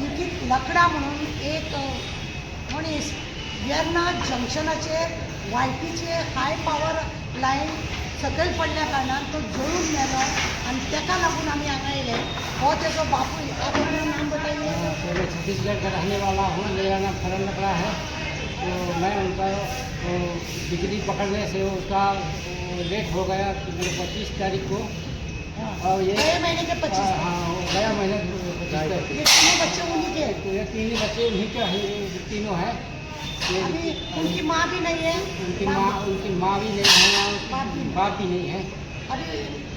अंकित लकडा म्हणून एक मनीस वेर्ना जंक्शनाचेर वायटीचे हाय पावर लायन सकयल पडल्या कारणान तो जळून मेलो आनी तेका लागून आमी हांगा येयले. हो तेजो बापूय नाम बताइए. मैं छत्तीसगढ़ का रहने वाला हूँ. मेरा नाम फरन लकड़ा है. तो मैं उनका बिजली पकड़ने से उसका लेट हो गया 25 तारीख को. और ये गए महीने के 25. हाँ, गया महीने 25 तारीख ये तीनों बच्चे उन्हीं के. को. ये तीन बच्चे उन्हीं के तीनों हैं. अभी उनकी माँ भी नहीं है. उनकी माँ भी नहीं है, बाप भी नहीं है. अरे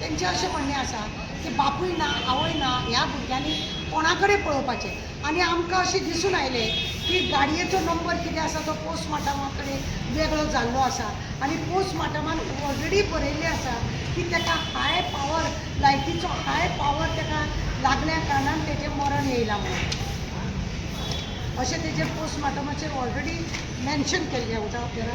तेंचें अशें म्हणणें आसा की बापूय ना आवय ना ह्या भुरग्यांनी कोणा कडेन पळोवपाचें आनी आमकां अशें दिसून आयलें की गाडयेचो नंबर कितें आसा तो पोस्टमार्टमा कडेन वेगळो जाल्लो आसा आनी पोस्टमार्टमान ऑलरेडी बरयल्लें आसा की तेका हाय पावर लायटीचो हाय पावर तेका लागल्या कारणान तेजें मरण येयलां म्हणून अशें तेजेर पोस्टमार्टमाचेर ऑलरेडी मेन्शन केल्लें उदक तेरा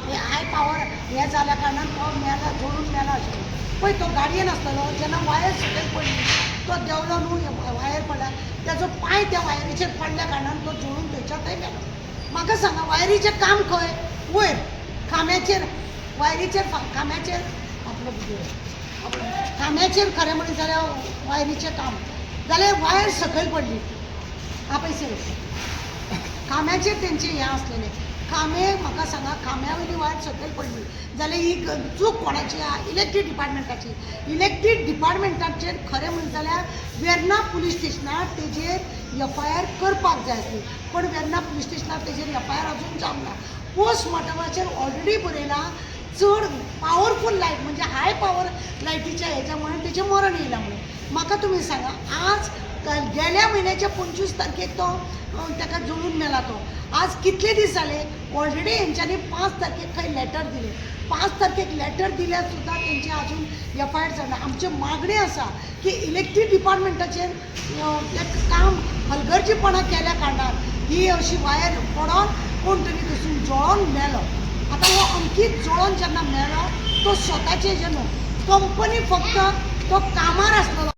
हे हाय पावर हे जाल्या कारणान तो मेला जोडून मेला अशें पळय तो गाडयेन आसतलो जेन्ना वायर सकयल पडली तो देंवलो न्हू वायर पडला तेजो पांय त्या वायरीचेर पडल्या कारणान तो जोडून थंयच्या थंय मेलो. म्हाका सांगा वायरीचें काम खंय वयर खांब्याचेर वायरीचेर खांब्याचेर खांब्याचेर खरें म्हणलें जाल्यार वायरीचें काम जाल्यार वायर सकयल पडली आ पयशे खांब्याचेर तेंचें हें आसलेलें खांबे म्हाका सांगा खांब्या वयली वायर सकयल पडली जाल्यार ही चूक कोणाची आहा इलेक्ट्रीक डिपार्टमेंटाची. इलेक्ट्रीक डिपार्टमेंटाचेर खरें म्हणलें जाल्यार वेर्ना पुलीस स्टेशनार तेजेर FIR करपाक जाय आसली पण वेर्ना पुलीस स्टेशनार तेजेर FIR अजून जावंक ना. पोस्टमार्टमाचेर ऑलरेडी बरयलां चड पावरफूल लायट म्हणजे हाय पावर लायटीच्या हेच्या मुळे तेजें मरण येयलां म्हणून. म्हाका तुमी सांगा आज गेल्या म्हयन्याच्या 25 तारखेक तो ताका जळून मेला तो. आज कितले दीस जाले ऑलरेडी हेंच्यांनी 5 तारखेक खंय लेटर दिले 5 तारखेक लेटर दिल्यार सुद्दां तेंचे अजून FIR जावना. आमची मागणी आसा की इलेक्ट्रीक डिपार्टमेंटाचेर काम हलगर्जीपणा केल्या कारणान ही अशी वायर पडोन कोण तरी दसून जळोन मेलो. आतां हो अंकीत जळोन जेन्ना मेलो तो स्वताचे जे न्हू कंपनी फक्त तो कामार आसलेलो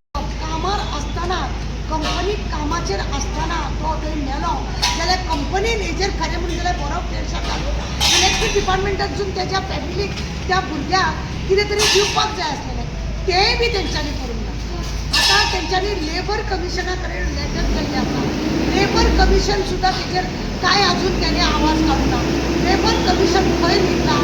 कामार आसतना कंपनीक कामाचेर आसतना तो थंय मेलो जाल्यार कंपनीन हेजेर खरें म्हणलें जाल्यार बरो प्रेशर घालूं. इलेक्ट्रीक डिपार्टमेंटासून तेज्या फॅमिलीक त्या भुरग्याक कितें तरी दिवपाक जाय आसलेलें तेंय बी तेंच्यांनी करूंक ना. आतां तेंच्यांनी लेबर कमिशना कडेन लेटर केल्लें आसा. लेबर कमिशन सुद्दां तेजेर कांय अजून तेणे आवाज काडूना. लेबर कमिशन खंय न्हिदला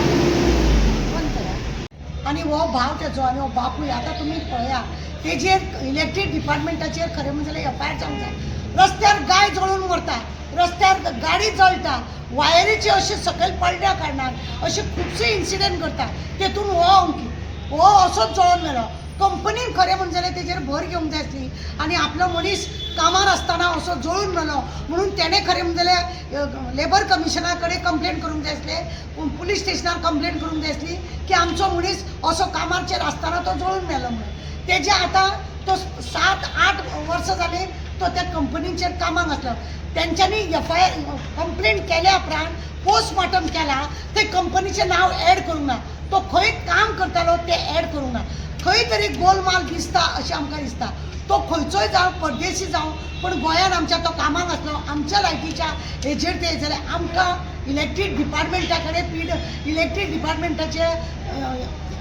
आनी हो भाव तेजो आनी हो बापूय आतां तुमी पळया तेजेर इलेक्ट्रीक डिपार्टमेंटाचेर खरें म्हणजे जाल्यार FIR जावंक जाय. रस्त्यार गाय जळून मरता रस्त्यार गाडी जळटा वायरीचे अशे सकयल पडल्या कारणान अशे खुबशे इन्सिडेंट घडटा तेतून हो अंकीत हो असोच जळोन मेलो. कंपनीन खरें म्हणजे जाल्यार तेजेर भर घेवंक जाय आसली आनी आपलो मनीस कामार आसतना असो जळून मेलो म्हणून तेणें खरें म्हणजे जाल्यार लेबर कमिशना कडेन कंप्लेन करूंक जाय आसलें पुलीस स्टेशनार कंप्लेन करूंक जाय आसली की आमचो मनीस असो कामाचेर आसतना तो जळून मेलो म्हणून. तेजे आतां तो 7-8 वर्सां जालीं तो त्या कंपनीचेर कामाक आसलो. तेंच्यांनी FIR कंप्लेन केल्या उपरांत पोस्टमार्टम केला ते कंपनीचें नांव एड करूंक ना. तो खंय काम करतालो तें एड करूंक ना. खंय तरी गोलमाल दिसता अशें आमकां दिसता. तो खंयचोय जावं परदेशी जावं पण गोंयान आमच्या तो कामाक आसलो आमच्या लायटीच्या हेजेर ते जाल्यार आमकां इलेक्ट्रीक डिपार्टमेंटा कडेन इलेक्ट्रीक डिपार्टमेंटाचे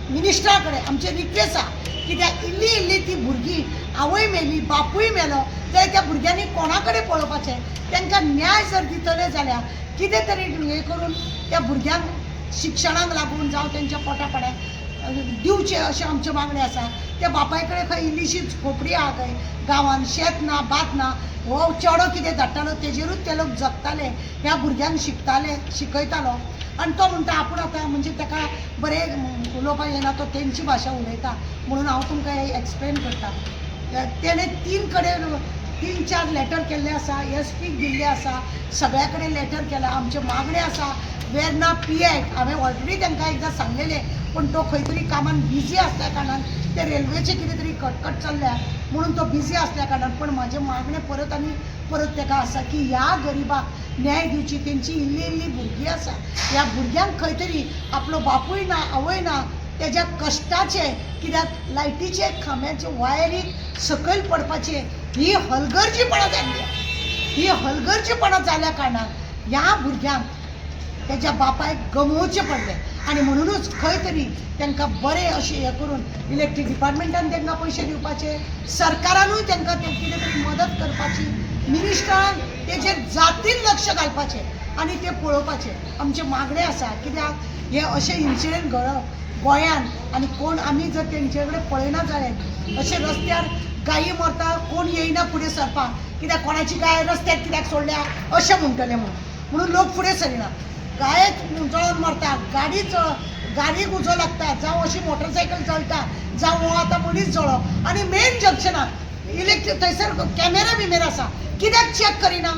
मिनिस्टरा कडेन आमचे रिक्वेस्ट आसा कित्याक इल्ली ती भुरगीं आवय मेली बापूय मेलो जाल्यार त्या भुरग्यांनी कोणा कडेन पळोवपाचें. तांकां न्याय जर दितले जाल्यार कितें तरी हें करून त्या भुरग्यांक शिक्षणाक लागून जावं तेंच्या पोटापाड्याक दिवचे अशें आमचे मागणी आसा. त्या बापाय कडेन खंय इल्लीशीच खोपडी आहा खंय गांवांत शेत ना बात ना हो चेडो कितें धाडटालो तेजेरूच ते लोक जगताले ह्या भुरग्यांक शिकयतालो आनी तो म्हणटा आपूण आतां म्हणजे ताका बरें उलोवपाक येना तो तेंची भाशा उलयता म्हणून हांव तुमकां हें एक्सप्लेन करता. तेणें 3-4 लेटर केल्ले आसा SP दिल्ले आसा सगळ्या कडेन लेटर केला. आमचे मागणे आसा वेर्ना PI हांवें ऑलरेडी तांकां एकदां सांगलेलें पण तो खंय तरी कामान बिजी आसल्या कारणान ते रेल्वेचे कितें तरी कटकट चल्ल्या म्हणून तो बिजी आसल्या कारणान पण म्हाजें मागणें परत आनी परत ताका आसा की ह्या गरिबाक न्याय दिवची. तेंची इल्ली भुरगीं आसा ह्या भुरग्यांक खंय तरी आपलो बापूय ना आवय ना तेज्या कश्टाचे कित्याक लायटीचे खांब्याचे वायरीक सकयल पडपाचे ही हलगर्जीपणा जाल्ली. ही हलगर्जीपणा जाल्या कारणान ह्या भुरग्यांक त्याच्या बापायक गमोवचे पडले आणि म्हणूनच खंय तरी तांकां बरें अशें हें करून इलेक्ट्रीक डिपार्टमेंटान तांकां पयशे दिवपाचे, सरकारानूय तांकां ते कितें तरी मदत करपाची, मिनिस्टरान तेजेर जातीन लक्ष घालपाचें आनी ते पळोवपाचे. आमचे मागणे आसा. कित्याक हे अशे इन्सिडेंट घडप गोंयान आनी कोण आमी जर तेंचे कडेन पळयना जालें अशे रस्त्यार गायी मरता, कोण येयना फुडें सरपाक, कित्याक कोणाची गाय रस्त्यार कित्याक सोडल्या अशें म्हणटले म्हणून लोक फुडें सरिना. गायेक जळोन मरता, गाडीक उजो लागता, जावं अशी मोटरसायकल जळटा, जावं हो आतां मनीस जळप. आनी मेन जंक्शनाक इलेक्ट्रीक थंयसर कॅमेरा बिमेर आसा, कित्याक चॅक करिना?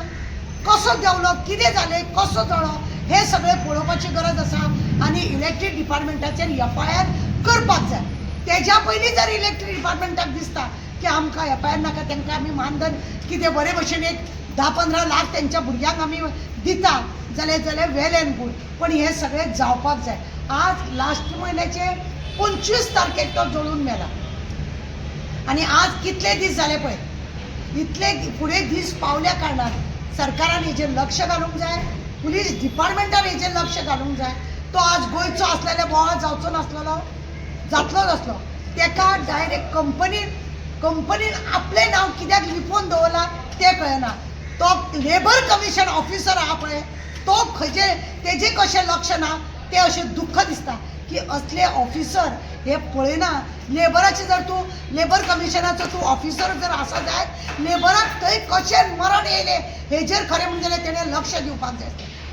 कसो देंवलो, कितें जालें, कसो जळो, हे सगळें पळोवपाची गरज आसा. आनी इलेक्ट्रीक डिपार्टमेंटाचेर FIR करपाक जाय. तेज्या पयलीं जर इलेक्ट्रीक डिपार्टमेंटाक दिसता की आमकां FIR नाका, तांकां आमी मानधन कितें बरे भशेन एक 10-15 लाख तेंच्या भुरग्यांक आमी दिता जाल्यार वेल एंड गूड. पण हे सगळें जावपाक जाय. आज लास्ट म्हयन्याचे 25 तारखेक तो जळून मेला आनी आज कितले दीस जाले पळय. इतले फुडें दीस पावल्या कारणान सरकारान हेजेर लक्ष घालूंक जाय, पुलीस डिपार्टमेंटान हेजेर लक्ष घालूंक जाय. तो आज गोंयचो आसलेल्या बोवाळ जावचो नासलेलो, जातलो नासलो. तेका डायरेक्ट कंपनीन आपलें नांव कित्याक लिपोवन दवरलां तें कळना. तो लेबर कमिशन ऑफिसर आहा पळय, तो खंयचे तेजें कशें लक्ष ना तें अशें दुख्ख दिसता की असले ऑफिसर हे पळयना. लेबराचे जर तूं लेबर कमिशनाचो तूं ऑफिसर जर आसा जाय, लेबराक थंय कशें मरण येयलें हेजेर खरें म्हणजे तेणें लक्ष दिवपाक जाय.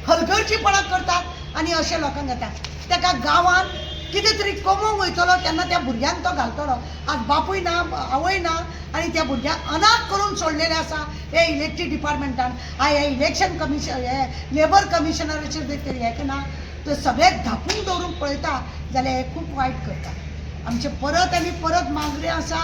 हलगर्जीपणा करतात आनी अशें लोकांक घेतात. ताका गांवांत कितें तरी कमोवंक वयतलो तेन्ना त्या भुरग्यांक तो घालतलो. आज बापूय ना, आवय ना आनी त्या भुरग्यांक अनाथ करून सोडलेले आसा हे इलेक्ट्रीक डिपार्टमेंटान. हे इलेक्शन कमिशन हे लेबर कमिशनराचेर जर तरी हें ना तर सगळें धापून दवरून पळयता जाल्यार हे खूब वायट करता. आमचे परत आनी परत मागणी आसा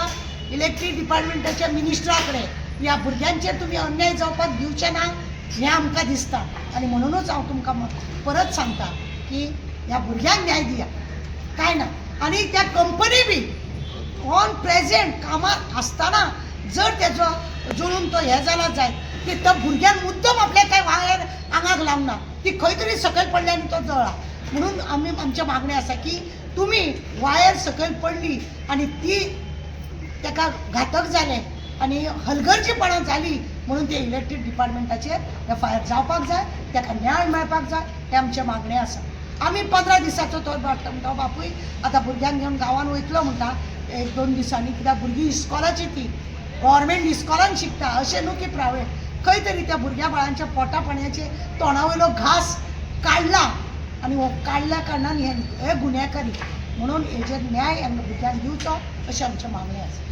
इलेक्ट्रीक डिपार्टमेंटाच्या मिनिस्टरा कडेन, ह्या भुरग्यांचेर तुमी अन्याय जावपाक दिवचे ना हें आमकां दिसता. आनी म्हणूनच हांव तुमकां परत सांगता की ह्या भुरग्यांक न्याय दिया, काय ना. आनी त्या कंपनी बी ऑन प्रेझेंट कामार आसतना जर तेजो जळून तो हें जाला जायत की त्या भुरग्यान मुद्दम आपल्या काय वायर आंगाक लावंक ना, ती खंय तरी सकयल पडली आनी तो जळ्ळा. म्हणून आमी आमचे मागणी आसा की तुमी वायर सकयल पडली आनी ती ताका घातक जालें आनी हलगर्जीपणा जाली म्हणून ते इलेक्ट्रीक डिपार्टमेंटाचेर FIR जावपाक जाय, ताका न्याय मेळपाक जाय. हे आमचे मागणे आसा. आमी 15 दिसाचो तो बापूय आतां भुरग्यांक घेवन गांवान वयतलो म्हणटा 1-2 दिसांनी, कित्याक भुरगीं इस्कॉलाची ती गव्हर्मेंट इस्कॉलान शिकता, अशें न्हू की प्रायवेट. खंय तरी त्या भुरग्या बाळांच्या पोटा पाणयाचे तोंडावयलो घास काडला आनी हो काडल्या कारणान हे गुन्हेगारी. म्हणून हेजेर न्याय ह्या भुरग्यांक दिवचो अशें आमचें मागणें आसा.